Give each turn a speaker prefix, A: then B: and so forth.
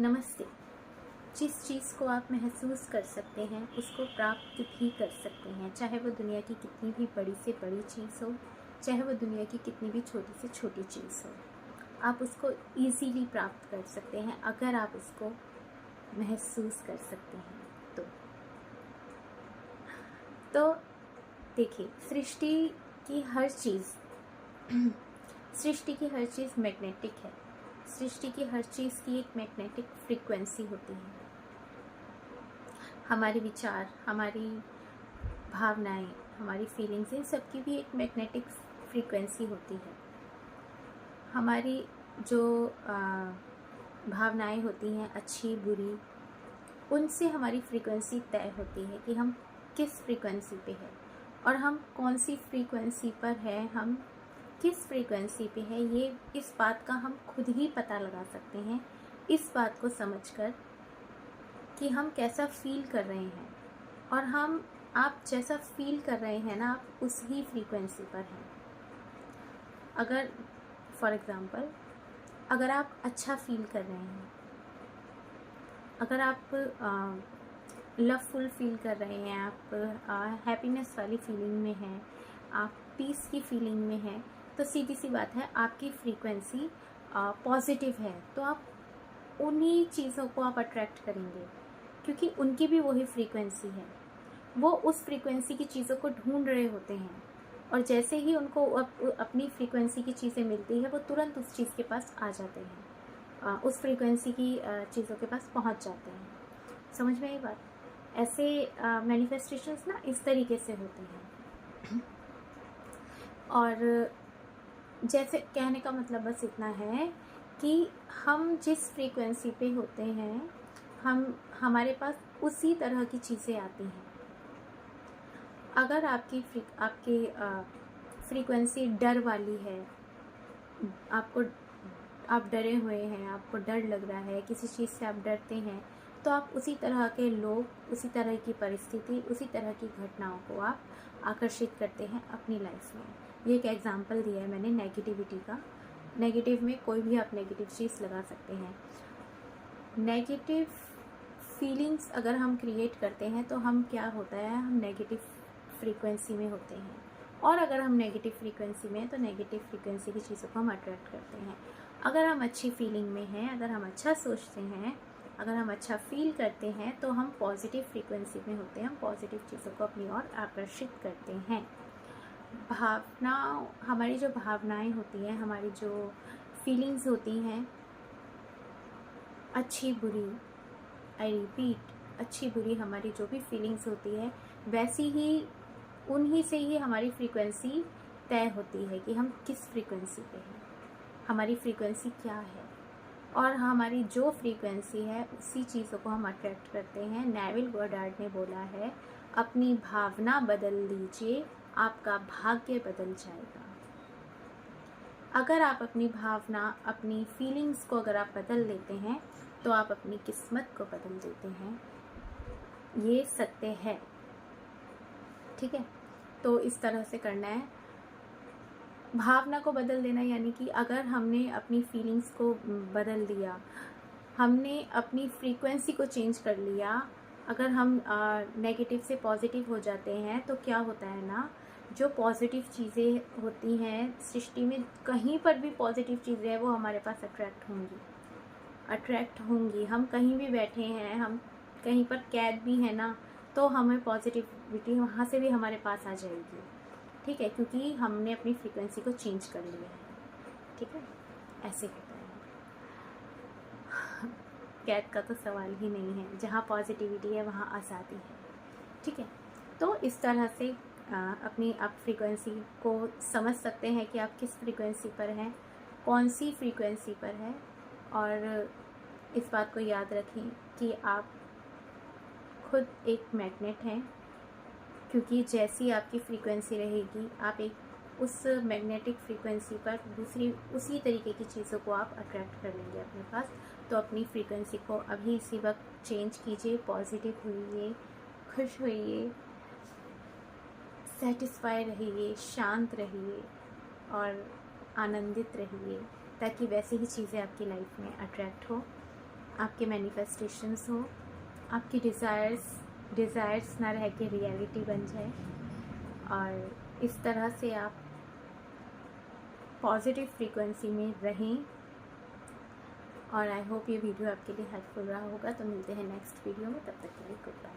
A: नमस्ते। जिस चीज़ को आप महसूस कर सकते हैं उसको प्राप्त भी कर सकते हैं, चाहे वो दुनिया की कितनी भी बड़ी से बड़ी चीज़ हो, चाहे वो दुनिया की कितनी भी छोटी से छोटी चीज़ हो। आप उसको ईज़िली प्राप्त कर सकते हैं अगर आप उसको महसूस कर सकते हैं तो देखिए, सृष्टि की हर चीज़ मैग्नेटिक है। सृष्टि की हर चीज़ की एक मैग्नेटिक फ्रीक्वेंसी होती है। हमारे विचार, हमारी भावनाएं, हमारी फीलिंग्स, इन सब की भी एक मैग्नेटिक फ्रीक्वेंसी होती है। हमारी जो भावनाएं होती हैं, अच्छी बुरी, उनसे हमारी फ्रीक्वेंसी तय होती है कि हम किस फ्रीक्वेंसी पे हैं और हम कौन सी फ्रीक्वेंसी पर हैं, हम किस फ्रीक्वेंसी पे है। ये इस बात का हम खुद ही पता लगा सकते हैं, इस बात को समझकर कि हम कैसा फील कर रहे हैं। और आप जैसा फील कर रहे हैं ना, आप उस ही फ्रीक्वेंसी पर हैं। अगर फॉर एग्ज़ाम्पल, अगर आप अच्छा फील कर रहे हैं, अगर आप लवफुल फील कर रहे हैं, आप हैप्पीनेस वाली फीलिंग में हैं, आप पीस की फीलिंग में हैं, तो सीधी सी बात है, आपकी फ्रीक्वेंसी पॉजिटिव है। तो आप उन्हीं चीज़ों को आप अट्रैक्ट करेंगे, क्योंकि उनकी भी वही फ्रीक्वेंसी है। वो उस फ्रीक्वेंसी की चीज़ों को ढूंढ रहे होते हैं, और जैसे ही उनको अपनी फ्रीक्वेंसी की चीज़ें मिलती है, वो तुरंत उस चीज़ के पास आ जाते हैं, उस फ्रीक्वेंसी की चीज़ों के पास पहुंच जाते हैं। समझ में आई बात? ऐसे मैनिफेस्टेशंस ना इस तरीके से होते हैं। और जैसे कहने का मतलब बस इतना है कि हम जिस फ्रीक्वेंसी पे होते हैं, हमारे पास उसी तरह की चीज़ें आती हैं। अगर आपकी फ्रीक्वेंसी डर वाली है, आप डरे हुए हैं, आपको डर लग रहा है, किसी चीज़ से आप डरते हैं, तो आप उसी तरह के लोग, उसी तरह की परिस्थिति, उसी तरह की घटनाओं को आप आकर्षित करते हैं अपनी लाइफ में। ये एक एग्जांपल दिया है मैंने नेगेटिविटी का। नेगेटिव में कोई भी आप नेगेटिव चीज़ लगा सकते हैं। नेगेटिव फीलिंग्स अगर हम क्रिएट करते हैं तो हम क्या होता है, हम नेगेटिव फ्रीक्वेंसी में होते हैं। और अगर हम नेगेटिव फ्रीक्वेंसी में हैं तो नेगेटिव फ्रीक्वेंसी की चीज़ों को हम अट्रैक्ट करते हैं। अगर हम अच्छी फीलिंग में हैं, अगर हम अच्छा सोचते हैं, अगर हम अच्छा फील करते हैं, तो हम पॉजिटिव फ्रीक्वेंसी में होते हैं। हम पॉजिटिव चीज़ों को अपनी ओर आकर्षित करते हैं। हमारी जो भावनाएं होती हैं, हमारी जो फीलिंग्स होती हैं, अच्छी बुरी, आई रिपीट, अच्छी बुरी हमारी जो भी फीलिंग्स होती है, वैसी ही उन्हीं से ही हमारी फ्रीक्वेंसी तय होती है कि हम किस फ्रीक्वेंसी पे हैं, हमारी फ्रीक्वेंसी क्या है। और हमारी जो फ्रीक्वेंसी है उसी चीज़ों को हम अट्रैक्ट करते हैं। नेविल गोडार्ड ने बोला है, अपनी भावना बदल लीजिए, आपका भाग्य बदल जाएगा। अगर आप अपनी भावना, अपनी फीलिंग्स को अगर आप बदल लेते हैं तो आप अपनी किस्मत को बदल देते हैं। ये सत्य है, ठीक है? तो इस तरह से करना है। भावना को बदल देना यानी कि अगर हमने अपनी फीलिंग्स को बदल दिया, हमने अपनी फ्रीक्वेंसी को चेंज कर लिया, अगर हम नेगेटिव से पॉजिटिव हो जाते हैं, तो क्या होता है ना, जो पॉजिटिव चीज़ें होती हैं सृष्टि में, कहीं पर भी पॉजिटिव चीज़ें हैं वो हमारे पास अट्रैक्ट होंगी। हम कहीं भी बैठे हैं, हम कहीं पर कैद भी हैं ना, तो हमें पॉजिटिविटी वहाँ से भी हमारे पास आ जाएगी, ठीक है? क्योंकि हमने अपनी फ्रीक्वेंसी को चेंज कर लिया है, ठीक है? ऐसे होता है। कैद का तो सवाल ही नहीं है, जहाँ पॉजिटिविटी है वहाँ आज़ादी है, ठीक है? तो इस तरह से अपनी आप फ्रीक्वेंसी को समझ सकते हैं कि आप किस फ्रीक्वेंसी पर हैं, कौन सी फ्रीक्वेंसी पर है। और इस बात को याद रखें कि आप खुद एक मैग्नेट हैं, क्योंकि जैसी आपकी फ्रीक्वेंसी रहेगी, आप एक उस मैग्नेटिक फ्रीक्वेंसी पर उसी तरीके की चीज़ों को आप अट्रैक्ट कर लेंगे अपने पास। तो अपनी फ्रीक्वेंसी को अभी इसी वक्त चेंज कीजिए, पॉजिटिव होइए, खुश होइए, सेटिस्फाई रहिए, शांत रहिए और आनंदित रहिए, ताकि वैसी ही चीज़ें आपकी लाइफ में अट्रैक्ट हो। आपके मैनिफेस्टेशंस हो, आपकी डिज़ायर्स ना रह के रियलिटी बन जाए, और इस तरह से आप पॉजिटिव फ्रीक्वेंसी में रहें। और आई होप ये वीडियो आपके लिए हेल्पफुल रहा होगा। तो मिलते हैं नेक्स्ट वीडियो में, तब तक के लिए गुड बाय।